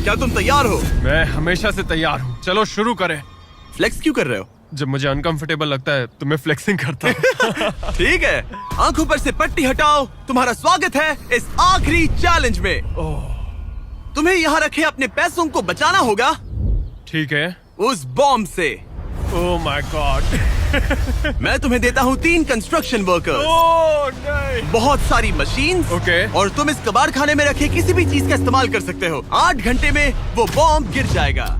क्या तुम तैयार हो? मैं हमेशा से तैयार हूँ। चलो शुरू करें। फ्लेक्स क्यों कर रहे हो? जब मुझे अनकंफर्टेबल लगता है तो मैं फ्लेक्सिंग करता हूँ। ठीक है, आंखों पर से पट्टी हटाओ। तुम्हारा स्वागत है इस आखिरी चैलेंज में। तुम्हें यहाँ रखे अपने पैसों को बचाना होगा ठीक है। उस बॉम्ब से। Oh my God. मैं तुम्हें देता हूँ 3 कंस्ट्रक्शन वर्कर्स, ओह नहीं। बहुत सारी मशीन्स, ओके। और तुम इस कबाड़ खाने में रखे किसी भी चीज का इस्तेमाल कर सकते हो। 8 घंटे में वो बॉम्ब गिर जाएगा।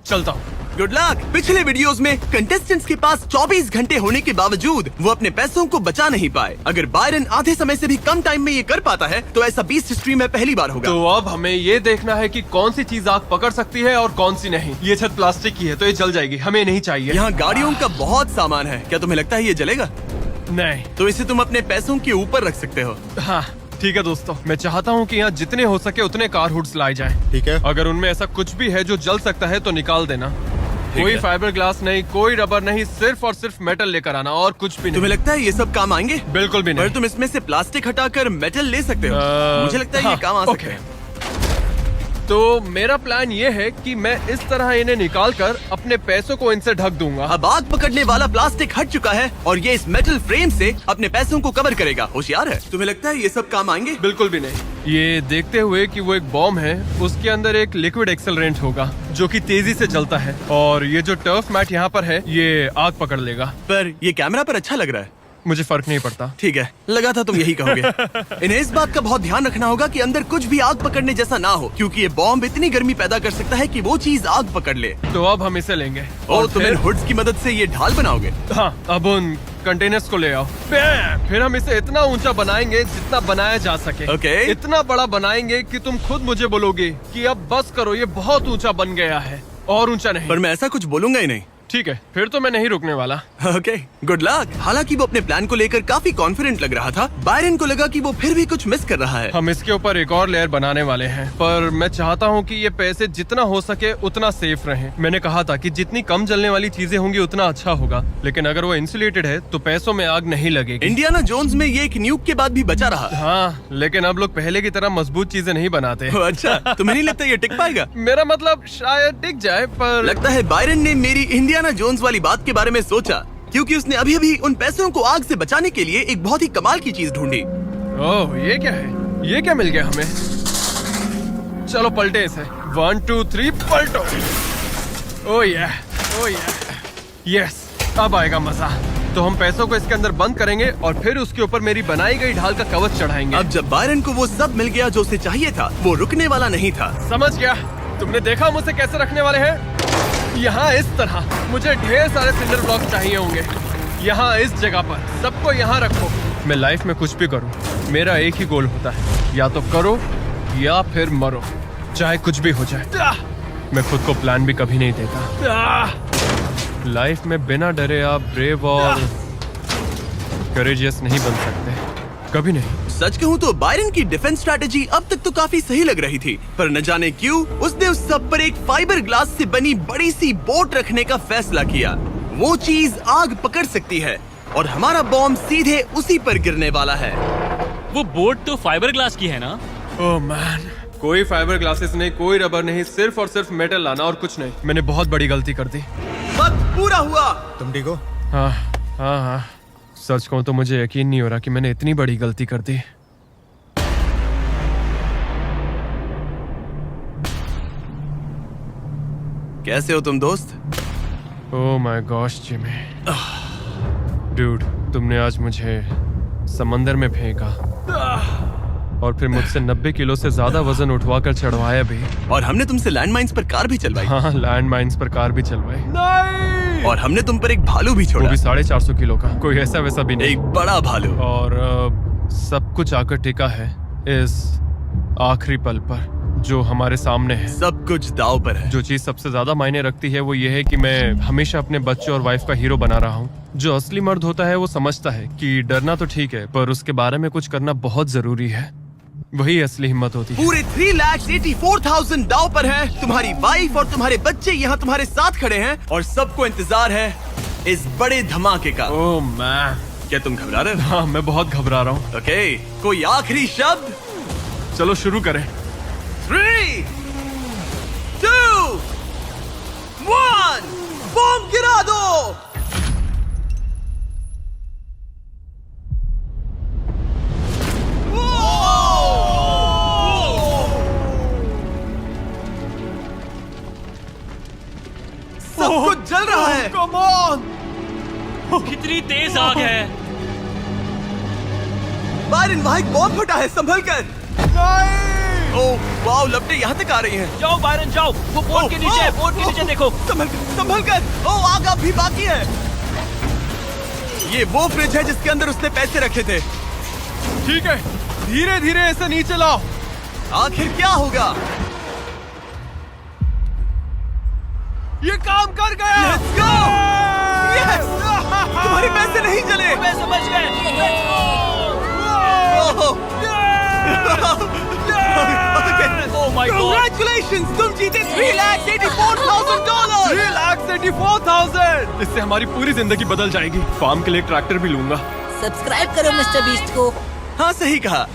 चलता हूँ। Good luck. पिछले वीडियोस में कंटेस्टेंट्स के पास 24 घंटे होने के बावजूद वो अपने पैसों को बचा नहीं पाए। अगर बायरन आधे समय से भी कम टाइम में ये कर पाता है तो ऐसा बीस्ट हिस्ट्री में पहली बार होगा। तो अब हमें ये देखना है कि कौन सी चीज आग पकड़ सकती है और कौन सी नहीं। ये छत प्लास्टिक की है तो ये जल जाएगी, हमें नहीं चाहिए। यहाँ गाड़ियों का बहुत सामान है, क्या तुम्हें लगता है ये जलेगा? नहीं। तो इसे तुम अपने पैसों के ऊपर रख सकते हो। हाँ ठीक है दोस्तों, मैं चाहता हूँ कि यहाँ जितने हो सके उतने कार हुड्स लाए जाएं। ठीक है। अगर उनमें ऐसा कुछ भी है जो जल सकता है तो निकाल देना। कोई है। फाइबर ग्लास नहीं, कोई रबर नहीं, सिर्फ और सिर्फ मेटल लेकर आना और कुछ भी नहीं। तुम्हें लगता है ये सब काम आएंगे? बिल्कुल भी नहीं। पर तुम इसमें से प्लास्टिक हटाकर मेटल ले सकते हो। मुझे लगता है ये हाँ, काम आ सकता ओके। है। तो मेरा प्लान ये है कि मैं इस तरह इन्हें निकालकर अपने पैसों को इनसे ढक दूंगा। अब आग पकड़ने वाला प्लास्टिक हट चुका है और ये इस मेटल फ्रेम से अपने पैसों को कवर करेगा। होशियार है। तुम्हें लगता है ये सब काम आएंगे? बिल्कुल भी नहीं। ये देखते हुए कि वो एक बॉम्ब है, उसके अंदर एक लिक्विड एक्सेलरेंट होगा जो कि तेजी से चलता है, और ये जो टर्फ मैट यहाँ पर है ये आग पकड़ लेगा। पर ये कैमरा पर अच्छा लग रहा है। मुझे फर्क नहीं पड़ता। ठीक है, लगा था तुम यही कहोगे। इन्हें इस बात का बहुत ध्यान रखना होगा कि अंदर कुछ भी आग पकड़ने जैसा ना हो, क्योंकि ये बॉम्ब इतनी गर्मी पैदा कर सकता है कि वो चीज आग पकड़ ले। तो अब हम इसे लेंगे और तुम इन फिर हुड्स की मदद से ये ढाल बनाओगे। हाँ, अब उन कंटेनर्स को ले आओ। फिर हम इसे इतना ऊंचा बनाएंगे जितना बनाया जा सके। ओके। इतना बड़ा बनाएंगे कि तुम खुद मुझे बोलोगे कि अब बस करो, ये बहुत ऊंचा बन गया है, और ऊंचा नहीं। पर मैं ऐसा कुछ बोलूंगा ही नहीं। ठीक है, फिर तो मैं नहीं रुकने वाला। Okay, good luck. हालांकि वो अपने प्लान को लेकर काफी कॉन्फिडेंट लग रहा था, बायरन को लगा कि वो फिर भी कुछ मिस कर रहा है। हम इसके ऊपर एक और लेयर बनाने वाले हैं, पर मैं चाहता हूँ कि ये पैसे जितना हो सके उतना सेफ रहें। मैंने कहा था कि जितनी कम जलने वाली चीजें होंगी उतना अच्छा होगा, लेकिन अगर वो इंसुलेटेड है तो पैसों में आग नहीं लगेगी। इंडियाना जोन्स में ये एक न्यूक के बाद भी बचा रहा। हाँ, लेकिन अब लोग पहले की तरह मजबूत चीजें नहीं बनाते। अच्छा, तुम्हें नहीं लगता ये टिक पाएगा? मेरा मतलब शायद टिक जाए, पर लगता है बायरन ने मेरी इंडियाना जोन्स वाली बात के बारे में सोचा, क्योंकि उसने अभी अभी उन पैसों को आग से बचाने के लिए एक बहुत ही कमाल की चीज ढूंढी। ओह, ये क्या है? ये क्या मिल गया हमें? चलो पलटे इसे। 1 2 3 पलटो। ओह यस, अब आएगा मजा। तो हम पैसों को इसके अंदर बंद करेंगे और फिर उसके ऊपर मेरी बनाई गई ढाल का कवच चढ़ाएंगे। अब जब बायरन को वो सब मिल गया जो उसे चाहिए था, वो रुकने वाला नहीं था। समझ गया। तुमने देखा मुझे कैसे रखने वाले हैं? यहाँ इस तरह। मुझे ढेर सारे सिंडर ब्लॉक चाहिए होंगे। यहाँ इस जगह पर सबको यहाँ रखो। मैं लाइफ में कुछ भी करूँ, मेरा एक ही गोल होता है, या तो करो या फिर मरो, चाहे कुछ भी हो जाए। मैं खुद को प्लान भी कभी नहीं देता। लाइफ में बिना डरे आप ब्रेव और करेजियस नहीं बन सकते, कभी नहीं। सच कहूँ तो बायरन की डिफेंस स्ट्रैटेजी अब तक तो काफी सही लग रही थी, पर न जाने क्यों उसने उस सब पर एक फाइबर ग्लास से बनी बड़ी सी बोट रखने का फैसला किया। वो चीज आग पकड़ सकती है और हमारा बॉम्ब सीधे उसी पर गिरने वाला है। वो बोट तो फाइबर ग्लास की है ना? ओह मैन, कोई फाइबर ग्लासेस नहीं, कोई रबर नहीं, सिर्फ और सिर्फ मेटल लाना और कुछ नहीं। मैंने बहुत बड़ी गलती कर दी। वक्त पूरा हुआ। तुम ठीक हो? हाँ, सच कहूँ तो मुझे यकीन नहीं हो रहा कि मैंने इतनी बड़ी गलती कर दी। कैसे हो तुम दोस्त? Oh my gosh Jimmy, dude, तुमने आज मुझे समंदर में फेंका और फिर मुझसे 90 किलो से ज्यादा वजन उठवाकर चढ़वाया भी। और हमने तुमसे लैंडमाइंस पर कार भी चलवाई। हाँ, लैंड माइन्स पर कार भी चलवाई। नहीं! और हमने तुम पर एक भालू भी वो छोड़ा। भी 450 किलो का, कोई ऐसा वैसा भी नहीं। एक बड़ा भालू। और सब कुछ आकर टिका है इस आखिरी पल पर जो हमारे सामने है। सब कुछ दाव पर है। जो चीज सबसे ज्यादा मायने रखती है वो ये है कि मैं हमेशा अपने बच्चे और वाइफ का हीरो बना रहा हूँ। जो असली मर्द होता है वो समझता है कि डरना तो ठीक है, पर उसके बारे में कुछ करना बहुत जरूरी है। वही असली हिम्मत होती है। पूरे 3,84,000 दाव पर है। तुम्हारी वाइफ और तुम्हारे बच्चे यहाँ तुम्हारे साथ खड़े हैं और सबको इंतजार है इस बड़े धमाके का। ओह मैन, क्या तुम घबरा रहे हो? हाँ, मैं बहुत घबरा रहा हूँ। ओके, कोई आखिरी शब्द? चलो शुरू करें। 3, सब कुछ जल रहा है। Come on. कितनी तेज आग है। बायरन, वहाँ एक बॉम्ब फटा है, संभल कर। नहीं। ओह वाओ, लपटें यहाँ तक आ रही हैं। जाओ बायरन जाओ, वो बोट के नीचे है, बोट के नीचे देखो। संभल कर। ओह आग अब भी बाकी है। ये वो फ्रिज है जिसके अंदर उसने पैसे रखे थे। ठीक है, धीरे धीरे इसे नीचे लाओ। आखिर क्या होगा? ये काम कर गया। Let's go! Yes! तुम्हारे पैसे नहीं जले। मैं समझ गए। ओह Oh my God! Congratulations! तुम जीते $3,84,000। 3,84,000। इससे हमारी पूरी जिंदगी बदल जाएगी। फार्म के लिए ट्रैक्टर भी लूंगा। सब्सक्राइब करो मिस्टर बीस्ट को। हाँ सही कहा।